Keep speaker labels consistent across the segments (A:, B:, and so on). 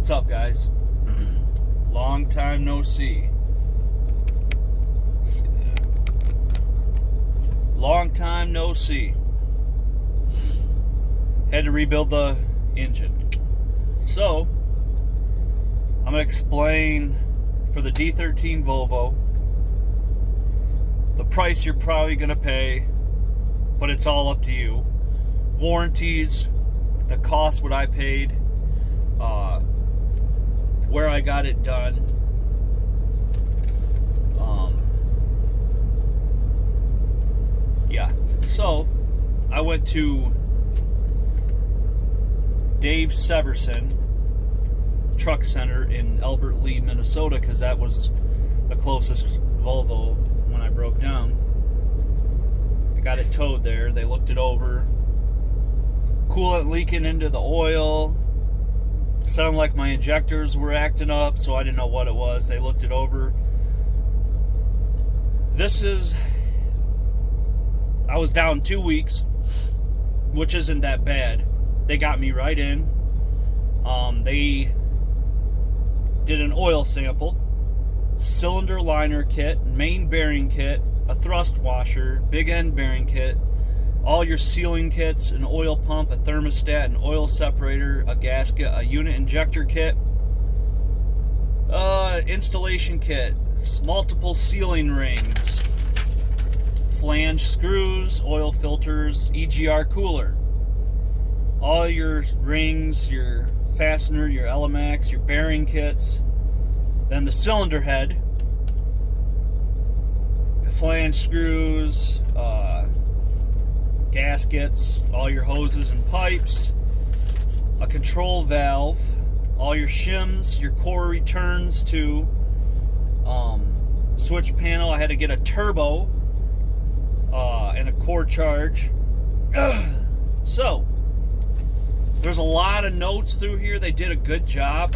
A: What's up, guys? Long time no see. Long time no see. Had to rebuild the engine. So, I'm going to explain for the D13 Volvo the price you're probably going to pay, but it's all up to you. Warranties, the cost, what I paid, where I got it done. Yeah, so I went to Dave Severson Truck Center in Albert Lee, Minnesota, because that was the closest Volvo when I broke down. I got it towed there. They looked it over. Coolant leaking into the oil. Sounded like my injectors were acting up, so I didn't know what it was. They looked it over. I was down 2 weeks, which isn't that bad. They got me right in. They did an oil sample, cylinder liner kit, main bearing kit, a thrust washer, big end bearing kit, all your sealing kits, an oil pump, a thermostat, an oil separator, a gasket, a unit injector kit, installation kit, multiple sealing rings, flange screws, oil filters, EGR cooler, all your rings, your fastener, your Elemax, your bearing kits, then the cylinder head, flange screws, gaskets, all your hoses and pipes, a control valve, all your shims, your core returns to switch panel. I had to get a turbo and a core charge. So there's a lot of notes through here. They did a good job.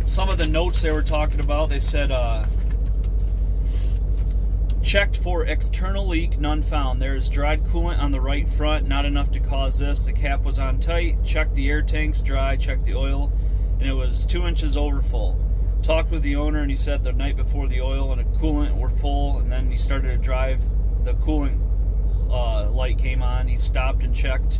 A: Some of the notes they were talking about, they said checked for external leak, none found. There is dried coolant on the right front, not enough to cause this. The cap was on tight. Checked the air tanks dry, checked the oil, and it was 2 inches over full. Talked with the owner, and he said the night before the oil and the coolant were full, and then he started to drive. The coolant light came on. He stopped and checked.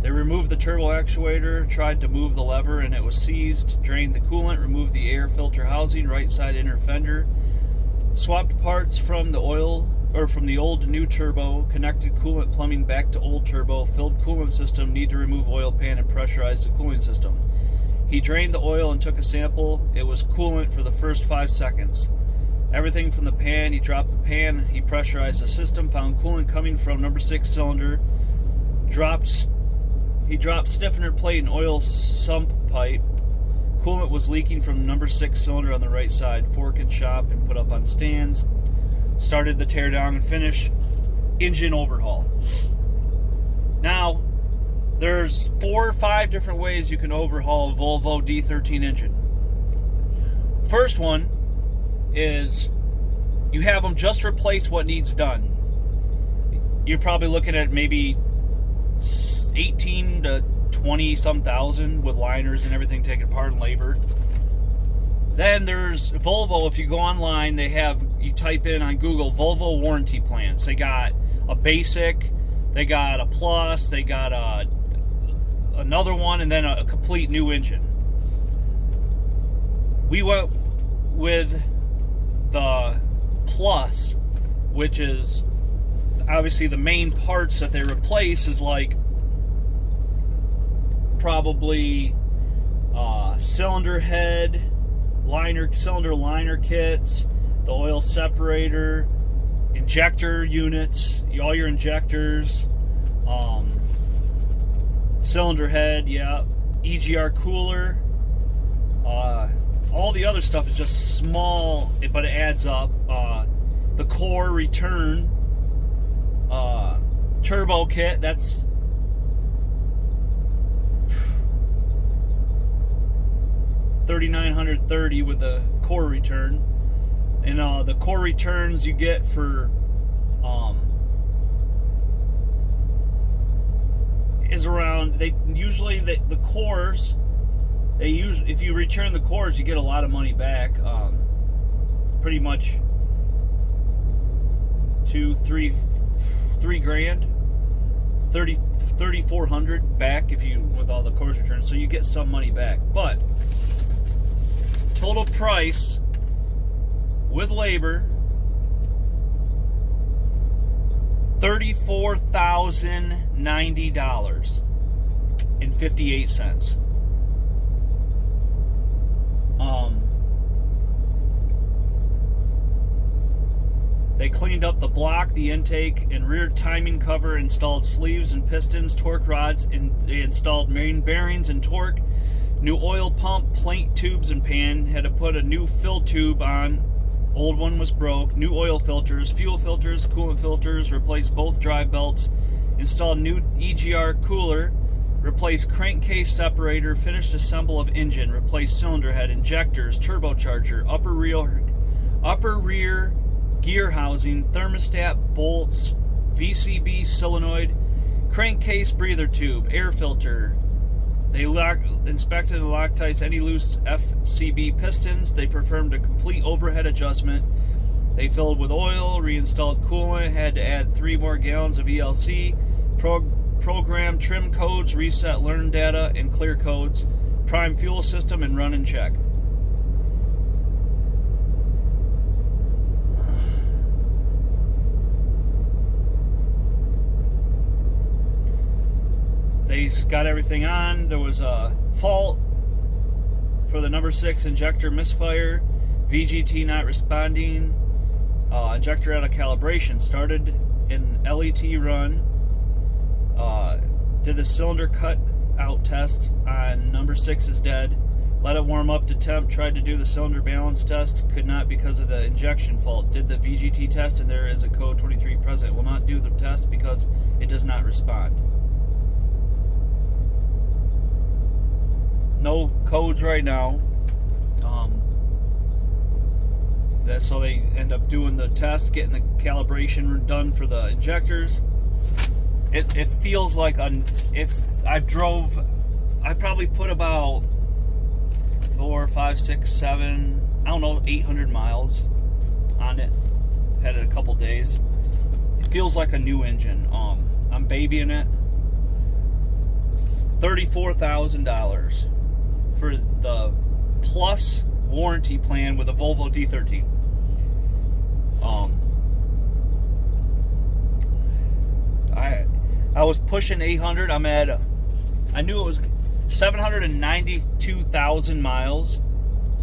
A: They removed the turbo actuator, tried to move the lever, and it was seized. Drained the coolant, removed the air filter housing, right side inner fender. Swapped parts from the oil, or from the old to new turbo, connected coolant plumbing back to old turbo, filled coolant system, need to remove oil pan and pressurize the cooling system. He drained the oil and took a sample. It was coolant for the first 5 seconds. Everything from the pan, he dropped the pan, he pressurized the system, found coolant coming from number 6 cylinder, he dropped stiffener plate and oil sump pipe. Coolant was leaking from number 6 cylinder on the right side. Fork and shop and put up on stands. Started the tear down and finish. Engine overhaul. Now, there's 4 or 5 different ways you can overhaul a Volvo D13 engine. First one is you have them just replace what needs done. You're probably looking at maybe 18 to 20 some thousand with liners and everything taken apart and labor. Then there's Volvo. If you go online, you type in on Google Volvo warranty plans. They got a basic, they got a plus, they got another one, and then a complete new engine. We went with the plus, which is obviously the main parts that they replace is like probably cylinder head, cylinder liner kits, the oil separator, injector units, all your injectors, cylinder head, yeah, EGR cooler. All the other stuff is just small, but it adds up. The core return, turbo kit, that's $3,930 with the core return. And the core returns you get for is around, they usually, the cores, if you return the cores, you get a lot of money back. Pretty much $3 grand, 3,400 back if you, with all the cores returned. So you get some money back. But total price with labor, $34,090.58. They cleaned up the block, the intake, and rear timing cover, installed sleeves and pistons, torque rods, and they installed main bearings and torque, new oil pump, plate tubes and pan, had to put a new fill tube on, old one was broke, new oil filters, fuel filters, coolant filters, replaced both drive belts, installed new EGR cooler, replaced crankcase separator, finished assemble of engine, replaced cylinder head, injectors, turbocharger, upper rear gear housing, thermostat, bolts, VCB solenoid, crankcase breather tube, air filter. They inspected and Loctites any loose FCB pistons. They performed a complete overhead adjustment. They filled with oil, reinstalled coolant, had to add 3 more gallons of ELC, program trim codes, reset learn data and clear codes, prime fuel system, and run and check. They got everything on. There was a fault for the number 6 injector misfire, VGT not responding, injector out of calibration. Started in LET run, did the cylinder cut out test on number 6 is dead, let it warm up to temp, tried to do the cylinder balance test, could not because of the injection fault, did the VGT test, and there is a code 23 present, will not do the test because it does not respond. No codes right now. So they end up doing the test, getting the calibration done for the injectors. It feels like if I probably put about 4, 5, 6, 7, I don't know, 800 miles on it. Had it a couple days. It feels like a new engine. I'm babying it. $34,000 for the plus warranty plan with a Volvo D13. I was pushing 800. I knew it was 792,000 miles,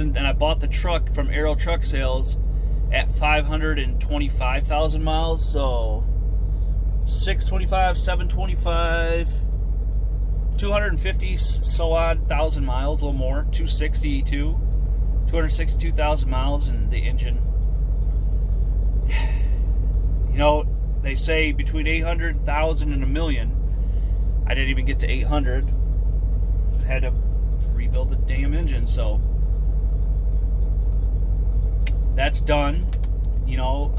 A: and I bought the truck from Aero Truck Sales at 525,000 miles. So 625, 725. 250 so odd thousand miles, a little more, 262,000 miles, and the engine. You know, they say between 800,000 and a million. I didn't even get to 800. I had to rebuild the damn engine, so that's done. You know,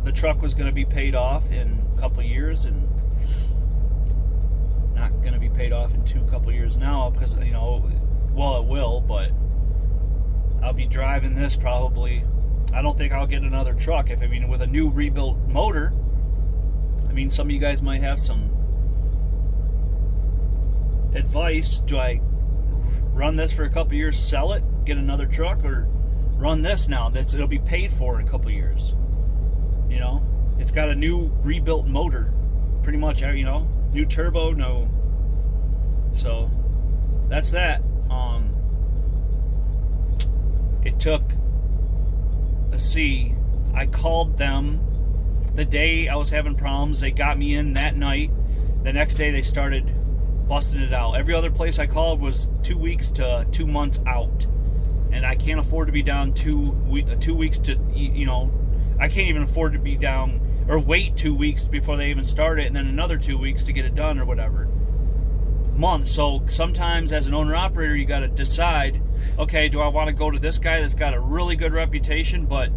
A: the truck was going to be paid off in a couple years, and not going to be paid off in couple years now because, you know, well, it will, but I'll be driving this probably. I don't think I'll get another truck with a new rebuilt motor. Some of you guys might have some advice. Do I run this for a couple years, sell it, get another truck, or run this now? It'll be paid for in a couple years. You know, it's got a new rebuilt motor, pretty much. You know, new turbo, no. So that's that. It took, let's see, I called them the day I was having problems. They got me in that night. The next day they started busting it out. Every other place I called was 2 weeks to 2 months out, and I can't afford to be down 2 weeks to, you know, I can't even afford to be down or wait 2 weeks before they even start it, and then another 2 weeks to get it done or whatever. Month. So sometimes as an owner-operator, you got to decide, okay, do I want to go to this guy that's got a really good reputation, but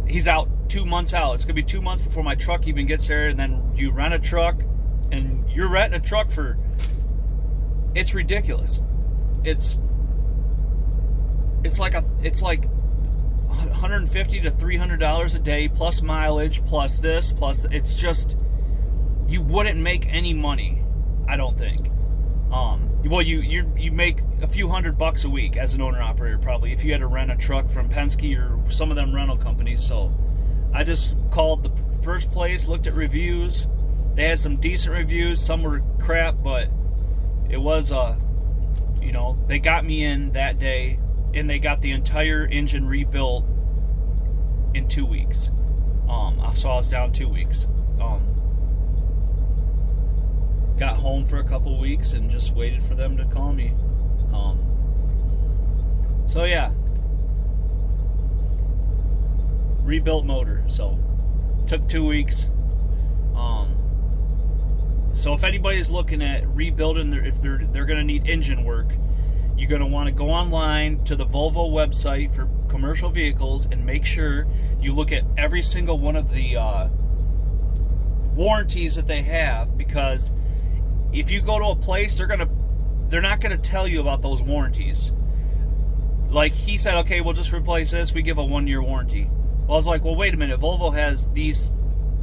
A: he's out 2 months out. It's going to be 2 months before my truck even gets there, and then you rent a truck And you're renting a truck for, it's ridiculous. It's like $150 to $300 a day plus mileage plus this plus, it's just, you wouldn't make any money, I don't think. Well, you make a few $100 a week as an owner operator probably if you had to rent a truck from Penske or some of them rental companies. So I just called the first place, looked at reviews. They had some decent reviews, some were crap, but it was they got me in that day, and they got the entire engine rebuilt in 2 weeks. So I was down 2 weeks. Got home for a couple weeks and just waited for them to call me. So yeah, rebuilt motor. So took 2 weeks. So if anybody's looking at rebuilding, if they're going to need engine work, you're going to want to go online to the Volvo website for commercial vehicles and make sure you look at every single one of the warranties that they have, because if you go to a place, they're not going to tell you about those warranties. Like he said, okay, we'll just replace this. We give a 1-year warranty. Well, I was like, well, wait a minute. Volvo has these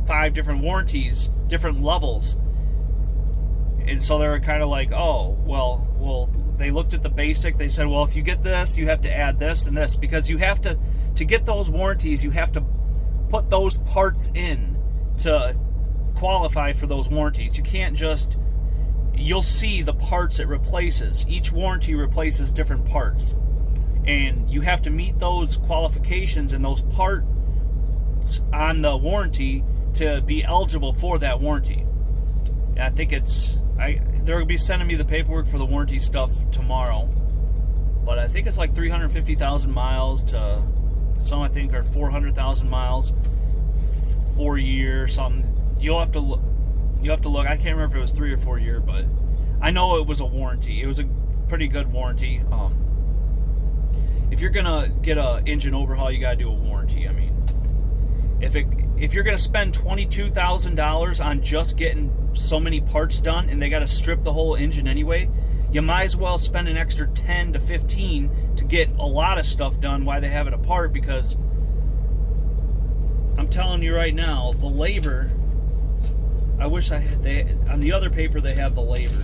A: 5 different warranties, different levels. And so they were kind of like, oh, well, they looked at the basic. They said, well, if you get this, you have to add this and this, because you have to get those warranties, you have to put those parts in to qualify for those warranties. You can't just, you'll see the parts it replaces. Each warranty replaces different parts. And you have to meet those qualifications and those parts on the warranty to be eligible for that warranty. And I think they're going to be sending me the paperwork for the warranty stuff tomorrow. But I think it's like 350,000 miles to some, I think, are 400,000 miles, 4 year something. You'll have to look. I can't remember if it was 3 or 4 year, but I know it was a warranty. It was a pretty good warranty. If you're gonna get a engine overhaul, you gotta do a warranty. I mean, if you're gonna spend $22,000 on just getting so many parts done, and they gotta strip the whole engine anyway, you might as well spend an extra 10 to 15 to get a lot of stuff done while they have it apart. Because I'm telling you right now, the labor. I wish on the other paper they have the labor.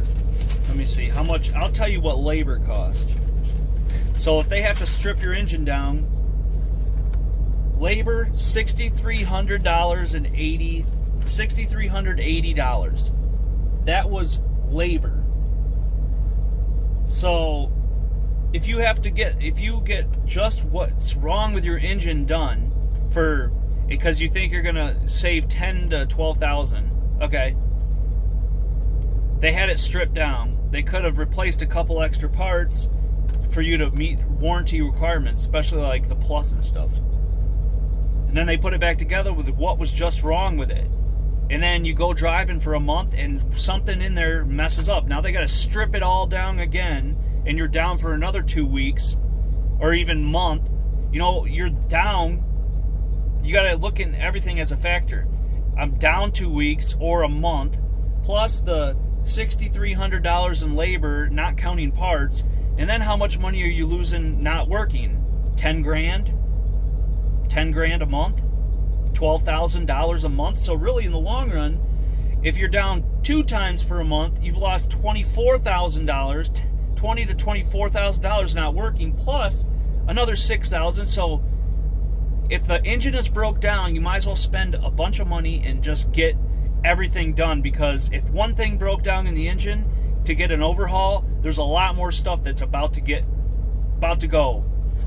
A: Let me see how much. I'll tell you what labor cost. So if they have to strip your engine down, labor $6,380. That was labor. So if you get just what's wrong with your engine done because you think you're gonna save $10,000 to $12,000. Okay. They had it stripped down. They could have replaced a couple extra parts for you to meet warranty requirements, especially like the plus and stuff. And then they put it back together with what was just wrong with it. And then you go driving for a month and something in there messes up. Now they got to strip it all down again, and you're down for another 2 weeks or even month. You're down. You got to look at everything as a factor. I'm down 2 weeks or a month, plus the $6,300 in labor, not counting parts, and then how much money are you losing not working? 10 grand? 10 grand a month? $12,000 a month? So really, in the long run, if you're down 2 times for a month, you've lost $24,000, $20,000 to $24,000 not working, plus another $6,000. So if the engine is broke down, you might as well spend a bunch of money and just get everything done, because if one thing broke down in the engine, to get an overhaul, there's a lot more stuff that's about to go.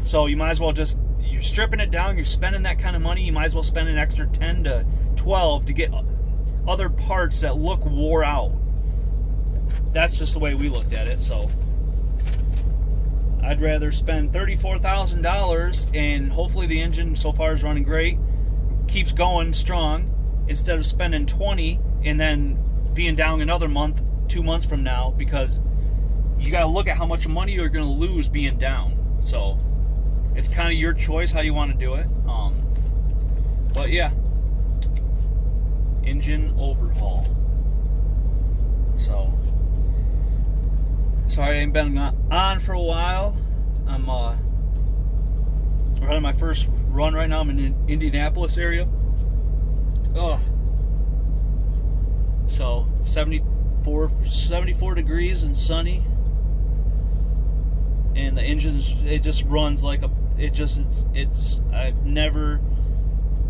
A: So you might as well you're stripping it down, you're spending that kind of money, you might as well spend an extra 10 to 12 to get other parts that look wore out. That's just the way we looked at it. So I'd rather spend $34,000 and hopefully the engine so far is running great, keeps going strong, instead of spending $20,000 and then being down another month, 2 months from now, because you got to look at how much money you're going to lose being down. So it's kind of your choice how you want to do it. But yeah, engine overhaul. Sorry I ain't been on for a while. I'm running my first run right now. I'm in the Indianapolis area. Oh, so 74 degrees and sunny, and the engine, it just runs like a,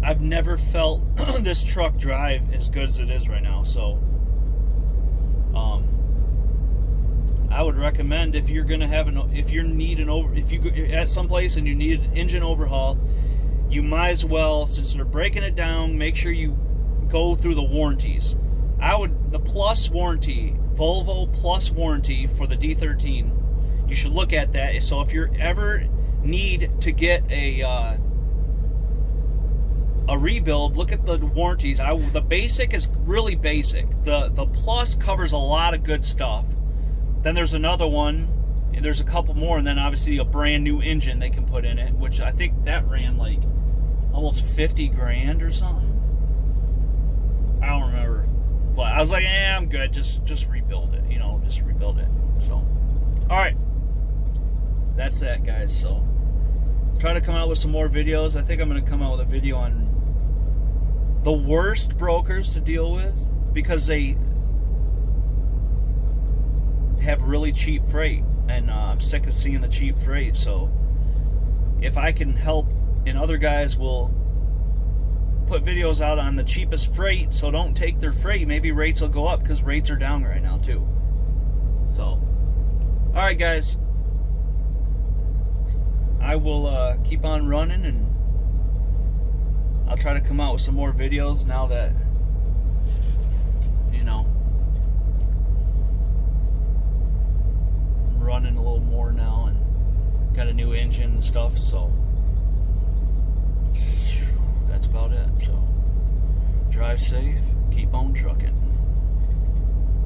A: I've never felt this truck drive as good as it is right now. So I would recommend, if you're gonna have if you go at some place and you need an engine overhaul, you might as well, since they're breaking it down, make sure you go through the warranties. The plus warranty, Volvo plus warranty for the D13, you should look at that. So if you ever need to get a rebuild, look at the warranties. The basic is really basic. The plus covers a lot of good stuff. Then there's another one, and there's a couple more, and then obviously a brand new engine they can put in it, which I think that ran like almost 50 grand or something. I don't remember, but I was like, I'm good. Just rebuild it, just rebuild it. So, all right, that's that, guys. So, try to come out with some more videos. I think I'm going to come out with a video on the worst brokers to deal with, because they have really cheap freight, and I'm sick of seeing the cheap freight. So if I can help, and other guys will put videos out on the cheapest freight, so don't take their freight, maybe rates will go up, because rates are down right now too. So alright, guys, I will keep on running, and I'll try to come out with some more videos now that running a little more now and got a new engine and stuff. So that's about it. So drive safe, keep on trucking.